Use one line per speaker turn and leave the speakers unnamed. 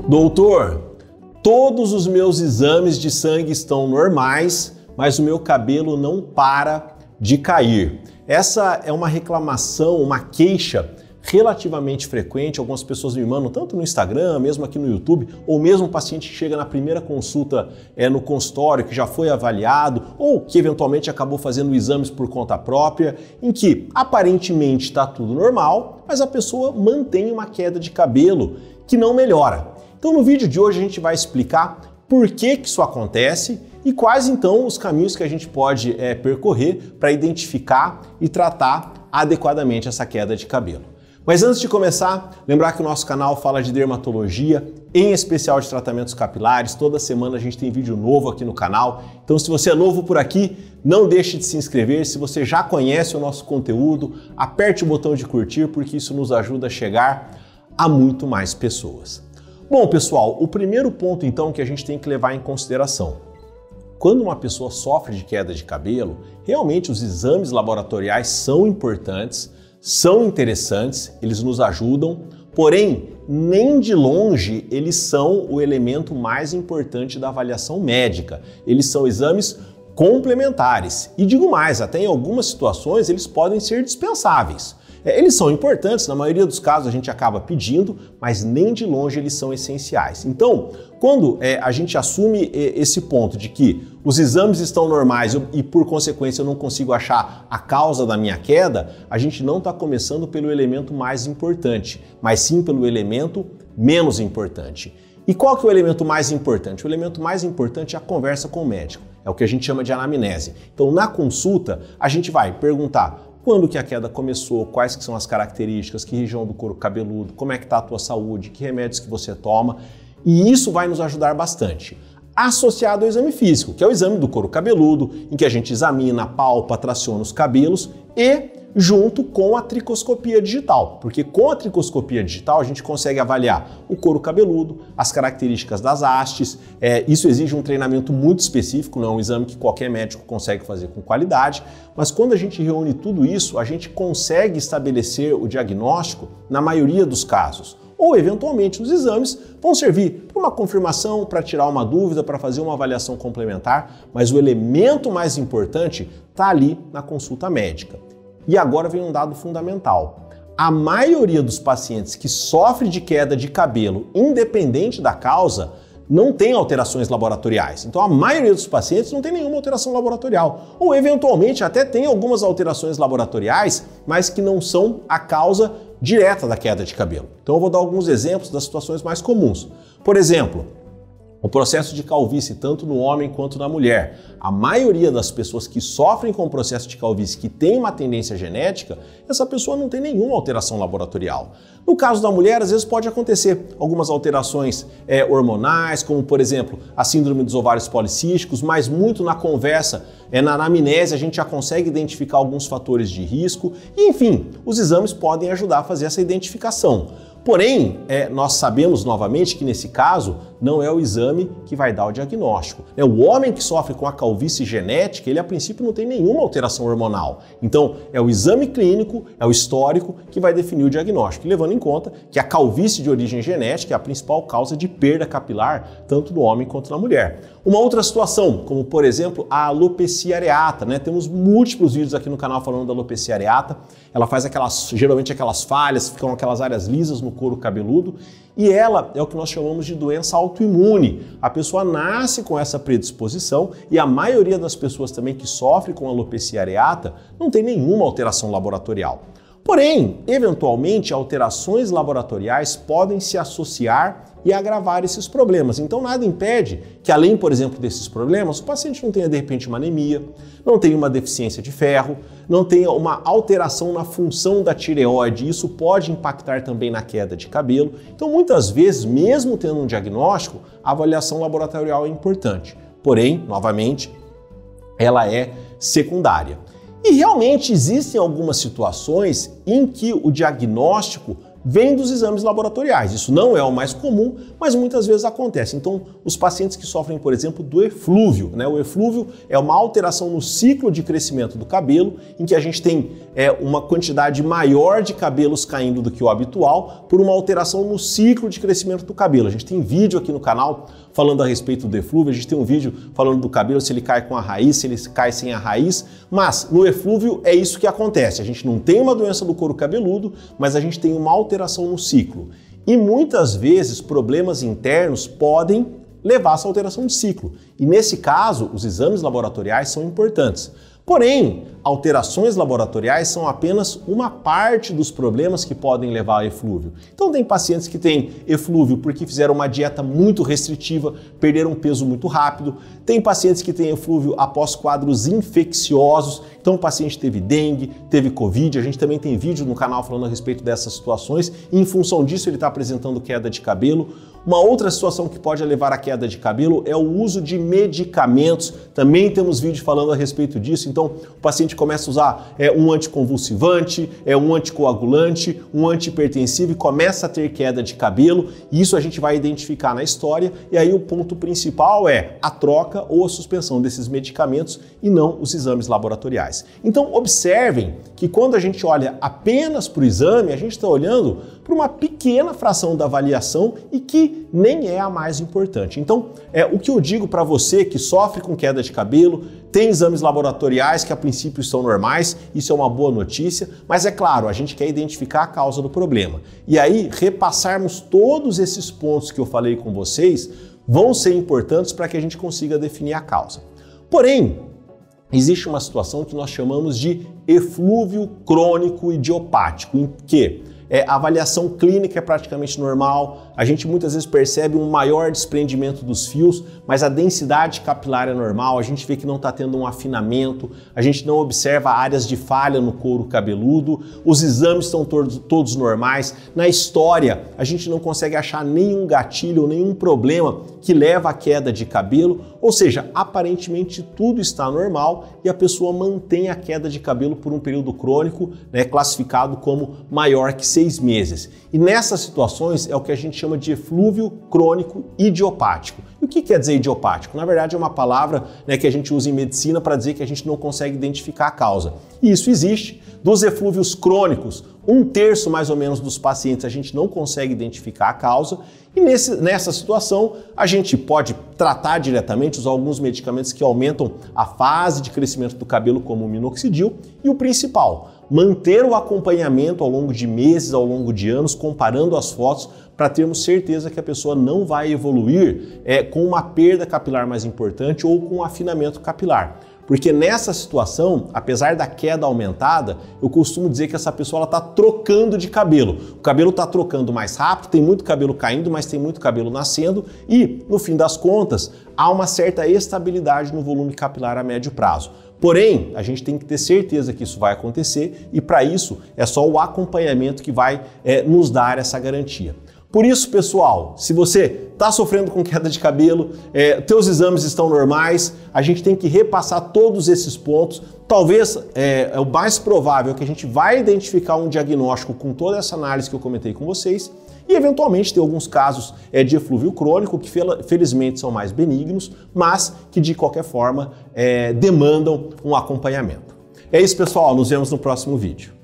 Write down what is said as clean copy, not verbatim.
Doutor, todos os meus exames de sangue estão normais, mas o meu cabelo não para de cair. Essa é uma reclamação, uma queixa relativamente frequente. Algumas pessoas me mandam tanto no Instagram, mesmo aqui no YouTube, ou mesmo um paciente que chega na primeira consulta no consultório, que já foi avaliado, ou que eventualmente acabou fazendo exames por conta própria, em que aparentemente está tudo normal, mas a pessoa mantém uma queda de cabelo que não melhora. Então no vídeo de hoje a gente vai explicar por que isso acontece e quais então os caminhos que a gente pode percorrer para identificar e tratar adequadamente essa queda de cabelo. Mas antes de começar, lembrar que o nosso canal fala de dermatologia, em especial de tratamentos capilares. Toda semana a gente tem vídeo novo aqui no canal. Então se você é novo por aqui, não deixe de se inscrever. Se você já conhece o nosso conteúdo, aperte o botão de curtir, porque isso nos ajuda a chegar a muito mais pessoas. Bom, pessoal, o primeiro ponto então que a gente tem que levar em consideração: quando uma pessoa sofre de queda de cabelo, realmente os exames laboratoriais são importantes, são interessantes, eles nos ajudam, porém, nem de longe eles são o elemento mais importante da avaliação médica. Eles são exames complementares e digo mais, até em algumas situações eles podem ser dispensáveis. Eles são importantes, na maioria dos casos a gente acaba pedindo, mas nem de longe eles são essenciais. Então, quando a gente assume esse ponto de que os exames estão normais e por consequência eu não consigo achar a causa da minha queda, a gente não está começando pelo elemento mais importante, mas sim pelo elemento menos importante. E qual que é o elemento mais importante? O elemento mais importante é a conversa com o médico, é o que a gente chama de anamnese. Então, na consulta, a gente vai perguntar quando que a queda começou, quais que são as características, que região do couro cabeludo, como é que está a tua saúde, que remédios que você toma, e isso vai nos ajudar bastante. Associado ao exame físico, que é o exame do couro cabeludo, em que a gente examina, palpa, traciona os cabelos, e junto com a tricoscopia digital, porque com a tricoscopia digital a gente consegue avaliar o couro cabeludo, as características das hastes. Isso exige um treinamento muito específico, não é um exame que qualquer médico consegue fazer com qualidade, mas quando a gente reúne tudo isso, a gente consegue estabelecer o diagnóstico na maioria dos casos. Ou, eventualmente, os exames vão servir para uma confirmação, para tirar uma dúvida, para fazer uma avaliação complementar, mas o elemento mais importante está ali na consulta médica. E agora vem um dado fundamental. A maioria dos pacientes que sofrem de queda de cabelo, independente da causa, não tem alterações laboratoriais. Então a maioria dos pacientes não tem nenhuma alteração laboratorial. Ou eventualmente até tem algumas alterações laboratoriais, mas que não são a causa direta da queda de cabelo. Então eu vou dar alguns exemplos das situações mais comuns. Por exemplo, o processo de calvície, tanto no homem quanto na mulher. A maioria das pessoas que sofrem com o processo de calvície, que tem uma tendência genética, essa pessoa não tem nenhuma alteração laboratorial. No caso da mulher, às vezes pode acontecer algumas alterações hormonais, como por exemplo a síndrome dos ovários policísticos, mas muito na conversa, na anamnese, a gente já consegue identificar alguns fatores de risco e, enfim, os exames podem ajudar a fazer essa identificação. Porém, nós sabemos novamente que nesse caso não é o exame que vai dar o diagnóstico. O homem que sofre com a calvície genética, ele a princípio não tem nenhuma alteração hormonal. Então é o exame clínico, é o histórico que vai definir o diagnóstico, levando em conta que a calvície de origem genética é a principal causa de perda capilar, tanto no homem quanto na mulher. Uma outra situação, como por exemplo a alopecia areata, temos múltiplos vídeos aqui no canal falando da alopecia areata. Ela faz geralmente aquelas falhas, ficam aquelas áreas lisas no couro cabeludo, e ela é o que nós chamamos de doença autoimune. A pessoa nasce com essa predisposição e a maioria das pessoas também que sofrem com alopecia areata não tem nenhuma alteração laboratorial. Porém, eventualmente, alterações laboratoriais podem se associar e agravar esses problemas. Então nada impede que, além, por exemplo, desses problemas, o paciente não tenha de repente uma anemia, não tenha uma deficiência de ferro, não tenha uma alteração na função da tireoide. Isso pode impactar também na queda de cabelo. Então muitas vezes, mesmo tendo um diagnóstico, a avaliação laboratorial é importante. Porém, novamente, ela é secundária. E realmente existem algumas situações em que o diagnóstico vem dos exames laboratoriais. Isso não é o mais comum, mas muitas vezes acontece. Então, os pacientes que sofrem, por exemplo, do eflúvio, né? O eflúvio é uma alteração no ciclo de crescimento do cabelo, em que a gente tem uma quantidade maior de cabelos caindo do que o habitual por uma alteração no ciclo de crescimento do cabelo. A gente tem vídeo aqui no canal falando a respeito do eflúvio, a gente tem um vídeo falando do cabelo, se ele cai com a raiz, se ele cai sem a raiz, mas no eflúvio é isso que acontece. A gente não tem uma doença do couro cabeludo, mas a gente tem uma alteração no ciclo. E muitas vezes problemas internos podem levar a essa alteração de ciclo. E nesse caso, os exames laboratoriais são importantes. Porém, alterações laboratoriais são apenas uma parte dos problemas que podem levar a eflúvio. Então tem pacientes que têm eflúvio porque fizeram uma dieta muito restritiva, perderam peso muito rápido. Tem pacientes que têm eflúvio após quadros infecciosos. Então o paciente teve dengue, teve covid. A gente também tem vídeo no canal falando a respeito dessas situações. E em função disso ele está apresentando queda de cabelo. Uma outra situação que pode levar à queda de cabelo é o uso de medicamentos. Também temos vídeo falando a respeito disso. Então, o paciente começa a usar um anticonvulsivante, um anticoagulante, um antihipertensivo e começa a ter queda de cabelo. Isso a gente vai identificar na história. E aí o ponto principal é a troca ou a suspensão desses medicamentos e não os exames laboratoriais. Então, observem que quando a gente olha apenas para o exame, a gente está olhando para uma pequena fração da avaliação e que nem é a mais importante. Então, o que eu digo para você que sofre com queda de cabelo, tem exames laboratoriais que a princípio são normais, isso é uma boa notícia, mas é claro, a gente quer identificar a causa do problema. E aí, repassarmos todos esses pontos que eu falei com vocês vão ser importantes para que a gente consiga definir a causa. Porém, existe uma situação que nós chamamos de eflúvio crônico idiopático, em que a avaliação clínica é praticamente normal, a gente muitas vezes percebe um maior desprendimento dos fios, mas a densidade capilar é normal, a gente vê que não está tendo um afinamento, a gente não observa áreas de falha no couro cabeludo, os exames estão todos normais, na história a gente não consegue achar nenhum gatilho ou nenhum problema que leva à queda de cabelo, ou seja, aparentemente tudo está normal e a pessoa mantém a queda de cabelo por um período crônico, né, classificado como maior que 6 meses. E nessas situações é o que a gente chama de eflúvio crônico idiopático. E o que quer dizer idiopático? Na verdade é uma palavra, né, que a gente usa em medicina para dizer que a gente não consegue identificar a causa. E isso existe. Dos eflúvios crônicos, 1/3 mais ou menos dos pacientes a gente não consegue identificar a causa e nessa situação a gente pode tratar diretamente, usar alguns medicamentos que aumentam a fase de crescimento do cabelo como o minoxidil e o principal, manter o acompanhamento ao longo de meses, ao longo de anos, comparando as fotos para termos certeza que a pessoa não vai evoluir com uma perda capilar mais importante ou com um afinamento capilar. Porque nessa situação, apesar da queda aumentada, eu costumo dizer que essa pessoa está trocando de cabelo. O cabelo está trocando mais rápido, tem muito cabelo caindo, mas tem muito cabelo nascendo e, no fim das contas, há uma certa estabilidade no volume capilar a médio prazo. Porém, a gente tem que ter certeza que isso vai acontecer e, para isso, é só o acompanhamento que vai nos dar essa garantia. Por isso, pessoal, se você está sofrendo com queda de cabelo, teus exames estão normais, a gente tem que repassar todos esses pontos. Talvez o mais provável é que a gente vai identificar um diagnóstico com toda essa análise que eu comentei com vocês e eventualmente ter alguns casos de eflúvio crônico que felizmente são mais benignos, mas que de qualquer forma demandam um acompanhamento. É isso, pessoal, nos vemos no próximo vídeo.